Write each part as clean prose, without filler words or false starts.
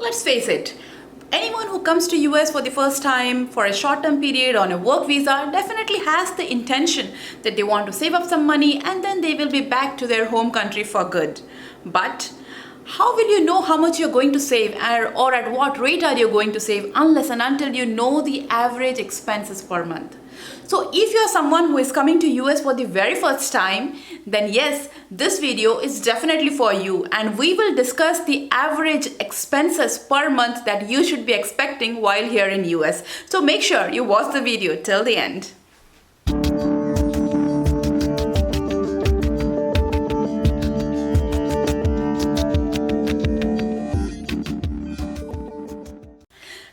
let's face it, anyone who comes to US for the first time for a short-term period on a work visa definitely has the intention that they want to save up some money and then they will be back to their home country for good. But how will you know how much you're going to save or at what rate are you going to save unless and until you know the average expenses per month? So if you're someone who is coming to US for the very first time, then yes, this video is definitely for you, and we will discuss the average expenses per month that you should be expecting while here in US. So make sure you watch the video till the end.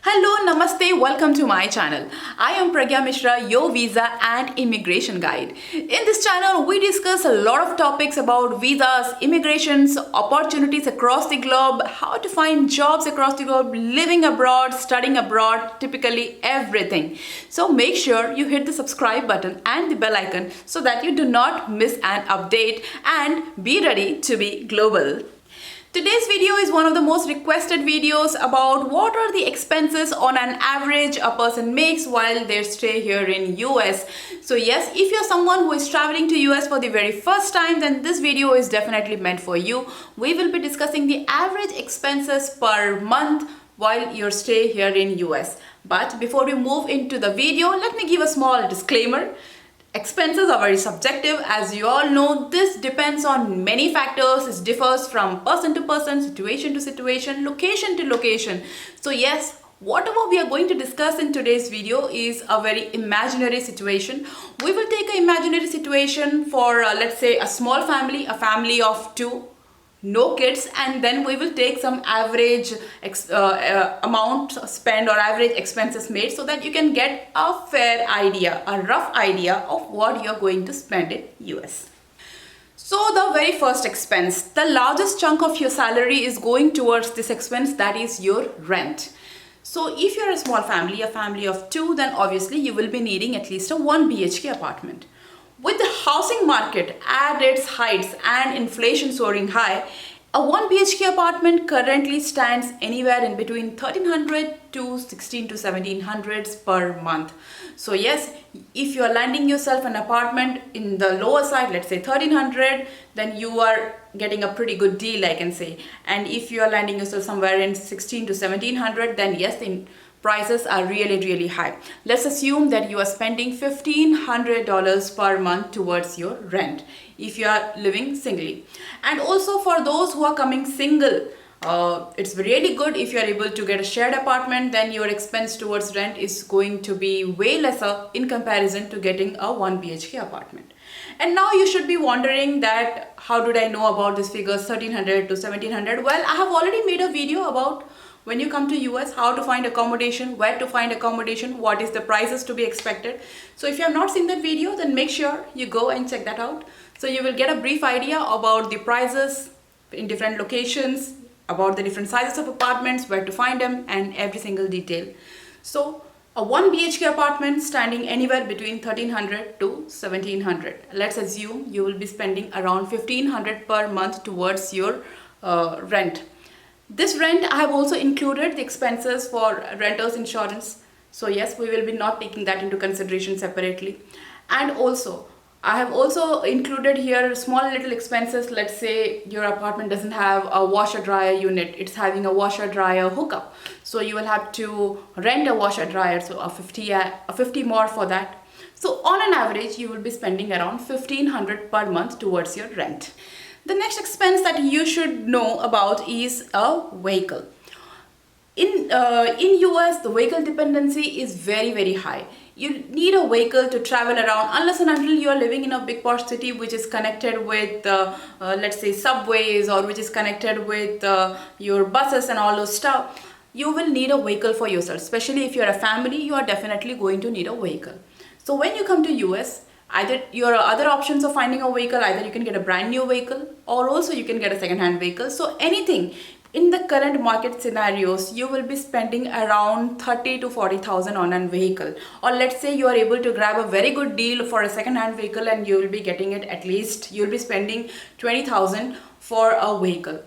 Hello, namaste, welcome to my channel. I am Pragnya Mishra, your visa and immigration guide. In this channel, we discuss a lot of topics about visas, immigrations, opportunities across the globe, how to find jobs across the globe, living abroad, studying abroad, typically everything. So make sure you hit the subscribe button and the bell icon so that you do not miss an update and be ready to be global. Today's video is one of the most requested videos about what are the expenses on an average a person makes while they stay here in US. So yes, if you're someone who is traveling to US for the very first time, then this video is definitely meant for you. We will be discussing the average expenses per month while you stay here in US. But before we move into the video, let me give a small disclaimer. Expenses are very subjective. As you all know, this depends on many factors. It differs from person to person, situation to situation, location to location. So yes, whatever we are going to discuss in today's video is a very imaginary situation. We will take an imaginary situation for let's say a small family, a family of two, no kids, and then we will take some average amount spent or average expenses made so that you can get a fair idea, a rough idea of what you're going to spend in US. So the very first expense, the largest chunk of your salary is going towards this expense, that is your rent. So if you're a small family, a family of two, then obviously you will be needing at least a 1 BHK apartment. With the housing market at its heights and inflation soaring high, a 1 BHK apartment currently stands anywhere in between 1300 to 16 to 1700s per month. So yes, if you are landing yourself an apartment in the lower side, let's say 1300, then you are getting a pretty good deal, I can say. And if you are landing yourself somewhere in 16 to 1700, then yes, the prices are really high. Let's assume that you are spending $1,500 per month towards your rent if you are living singly. And also for those who are coming single, it's really good if you are able to get a shared apartment, then your expense towards rent is going to be way lesser in comparison to getting a 1 BHK apartment. And now you should be wondering that how did I know about this figure 1300 to 1700? Well, I have already made a video about when you come to US, how to find accommodation, where to find accommodation, what is the prices to be expected. So if you have not seen that video, then make sure you go and check that out. So you will get a brief idea about the prices in different locations, about the different sizes of apartments, where to find them, and every single detail. So a 1 BHK apartment standing anywhere between 1300 to 1700. Let's assume you will be spending around 1500 per month towards your rent. This rent, I have also included the expenses for renter's insurance. So yes, we will be not taking that into consideration separately. And also, I have also included here small little expenses. Let's say your apartment doesn't have a washer dryer unit. It's having a washer dryer hookup. So you will have to rent a washer dryer. So a 50 more for that. So on an average, you will be spending around 1500 per month towards your rent. The next expense that you should know about is a vehicle. In US, the vehicle dependency is very high. You need a vehicle to travel around unless and until you are living in a big posh city which is connected with let's say subways, or which is connected with your buses and all those stuff. You will need a vehicle for yourself. Especially if you're a family, you are definitely going to need a vehicle. So when you come to US, either your other options of finding a vehicle, either you can get a brand new vehicle or also you can get a second-hand vehicle. So anything in the current market scenarios, you will be spending around 30 to 40,000 on a vehicle. Or let's say you are able to grab a very good deal for a second-hand vehicle and you will be getting it, at least you'll be spending 20,000 for a vehicle.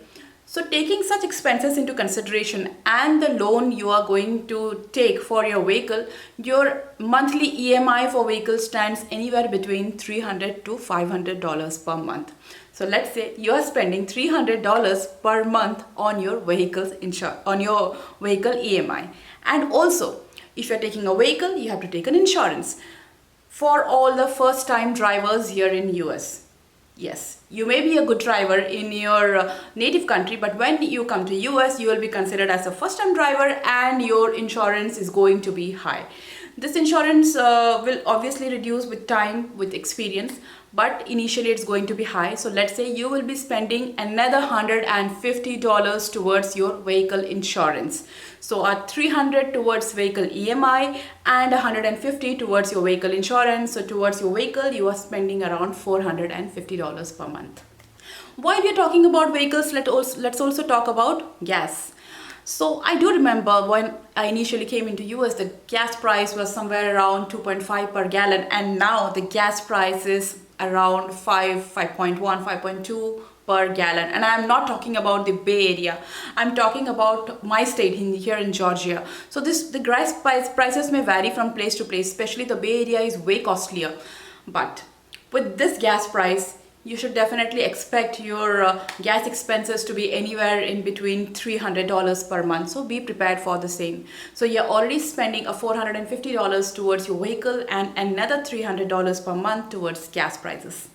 So taking such expenses into consideration and the loan you are going to take for your vehicle, your monthly EMI for vehicle stands anywhere between $300 to $500 per month. So let's say you are spending $300 per month on your on your vehicle EMI. And also, if you're taking a vehicle, you have to take an insurance for all the first time drivers here in US. Yes, you may be a good driver in your native country, but when you come to US, you will be considered as a first-time driver and your insurance is going to be high. This insurance will obviously reduce with time, with experience, but initially it's going to be high. So let's say you will be spending another $150 towards your vehicle insurance. So a $300 towards vehicle EMI and $150 towards your vehicle insurance. So towards your vehicle, you are spending around $450 per month. While we are talking about vehicles, let's also talk about gas. So I do remember when I initially came into US, the gas price was somewhere around 2.5 per gallon, and now the gas price is around 5.1, 5.2 per gallon. And I'm not talking about the Bay Area. I'm talking about my state here in Georgia. So the gas prices may vary from place to place, especially the Bay Area is way costlier. But with this gas price, you should definitely expect your gas expenses to be anywhere in between $300 per month. So be prepared for the same. So you're already spending a $450 towards your vehicle and another $300 per month towards gas prices.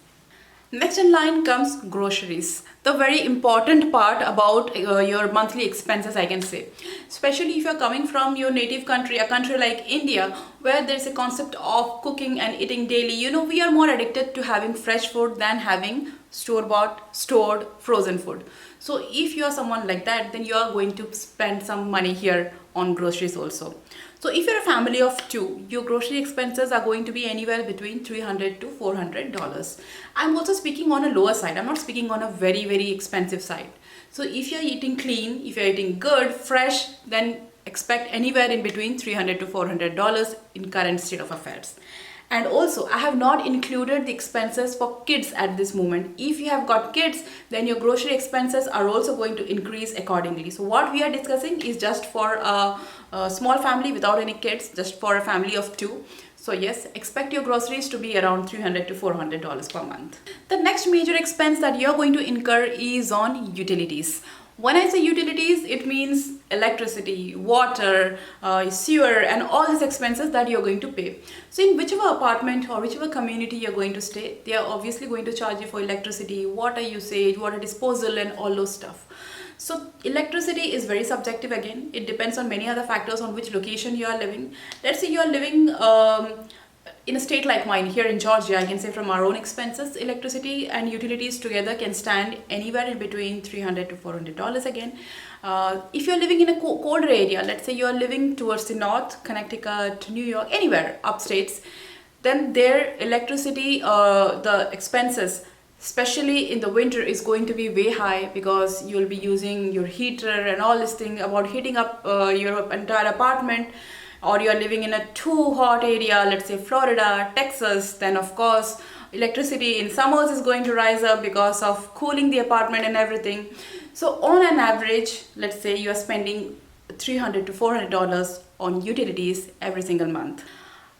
Next in line comes groceries, the very important part about your monthly expenses, I can say. Especially if you're coming from your native country, a country like India, where there's a concept of cooking and eating daily. You know, we are more addicted to having fresh food than having store-bought, stored, frozen food. So if you are someone like that, then you are going to spend some money here on groceries also. So if you're a family of two, your grocery expenses are going to be anywhere between $300 to $400. I'm also speaking on a lower side. I'm not speaking on a very, very expensive side. So if you're eating clean, if you're eating good, fresh, then expect anywhere in between $300 to $400 in current state of affairs. And also, I have not included the expenses for kids at this moment. If you have got kids, then your grocery expenses are also going to increase accordingly. So what we are discussing is just for a small family without any kids, just for a family of two. So yes, expect your groceries to be around $300 to $400 per month. The next major expense that you're going to incur is on utilities. When I say utilities, it means electricity, water, sewer, and all these expenses that you're going to pay. So in whichever apartment or whichever community you're going to stay, they are obviously going to charge you for electricity, water usage, water disposal, and all those stuff. So electricity is very subjective again. It depends on many other factors on which location you are living. Let's say you are living in a state like mine here in Georgia. I can say from our own expenses, electricity and utilities together can stand anywhere in between $300 to $400 again. If you're living in a colder area, let's say you're living towards the north, Connecticut, New York, anywhere upstates, then their electricity, the expenses, especially in the winter, is going to be way high because you'll be using your heater and all this thing about heating up your entire apartment. Or you are living in a too hot area, let's say Florida, Texas, then of course electricity in summers is going to rise up because of cooling the apartment and everything. So on an average, let's say you are spending $300 to $400 on utilities every single month.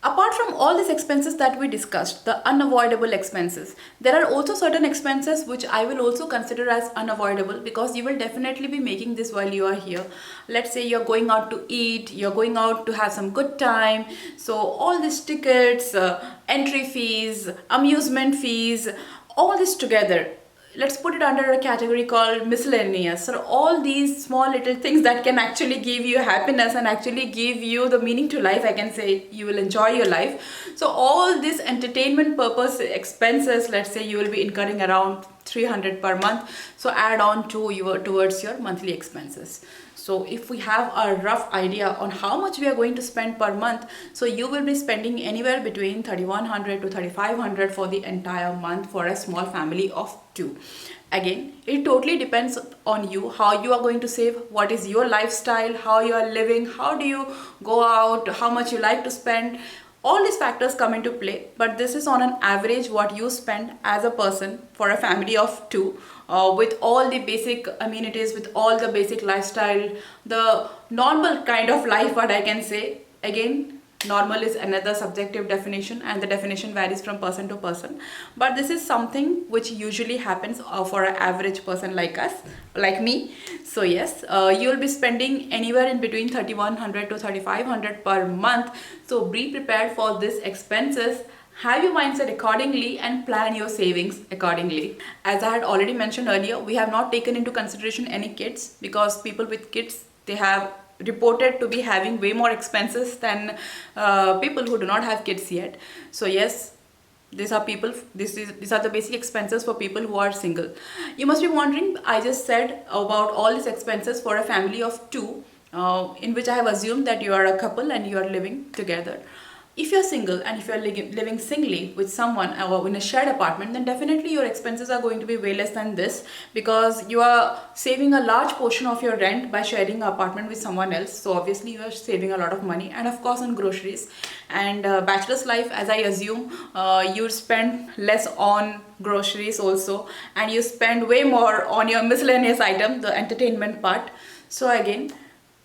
Apart from all these expenses that we discussed, the unavoidable expenses, there are also certain expenses which I will also consider as unavoidable because you will definitely be making this while you are here. Let's say you're going out to eat, you're going out to have some good time. So all these tickets, entry fees, amusement fees, all this together, let's put it under a category called miscellaneous. So all these small little things that can actually give you happiness and actually give you the meaning to life, I can say you will enjoy your life. So all these entertainment purpose expenses, let's say you will be incurring around $300 per month. So add on to towards your monthly expenses. So if we have a rough idea on how much we are going to spend per month, so you will be spending anywhere between $3,100 to $3,500 for the entire month for a small family of two. Again, it totally depends on you, how you are going to save, what is your lifestyle, how you are living, how do you go out, how much you like to spend. All these factors come into play, but this is on an average what you spend as a person for a family of two, with all the basic amenities, with all the basic lifestyle, the normal kind of life, what I can say. Again, normal is another subjective definition, and the definition varies from person to person, but this is something which usually happens for an average person like us, like me. So yes, you'll be spending anywhere in between 3100 to 3500 per month. So be prepared for these expenses, have your mindset accordingly, and plan your savings accordingly. As I had already mentioned earlier, we have not taken into consideration any kids, because people with kids, they have reported to be having way more expenses than people who do not have kids yet. So yes, these are the basic expenses for people who are single. You must be wondering, I just said about all these expenses for a family of two, in which I have assumed that you are a couple and you are living together. If you're single and if you're living singly with someone or in a shared apartment, then definitely your expenses are going to be way less than this, because you are saving a large portion of your rent by sharing an apartment with someone else. So obviously you are saving a lot of money, and of course on groceries. And bachelor's life, as I assume, you spend less on groceries also, and you spend way more on your miscellaneous item, the entertainment part. So again,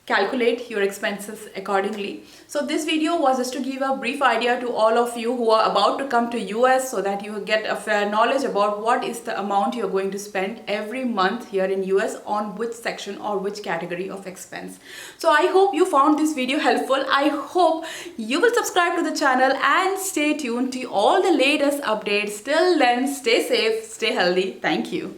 calculate your expenses accordingly. So this video was just to give a brief idea to all of you who are about to come to US, so that you get a fair knowledge about what is the amount you're going to spend every month here in US on which section or which category of expense. So I hope you found this video helpful. I hope you will subscribe to the channel and stay tuned to all the latest updates. Till then, stay safe, stay healthy. Thank you.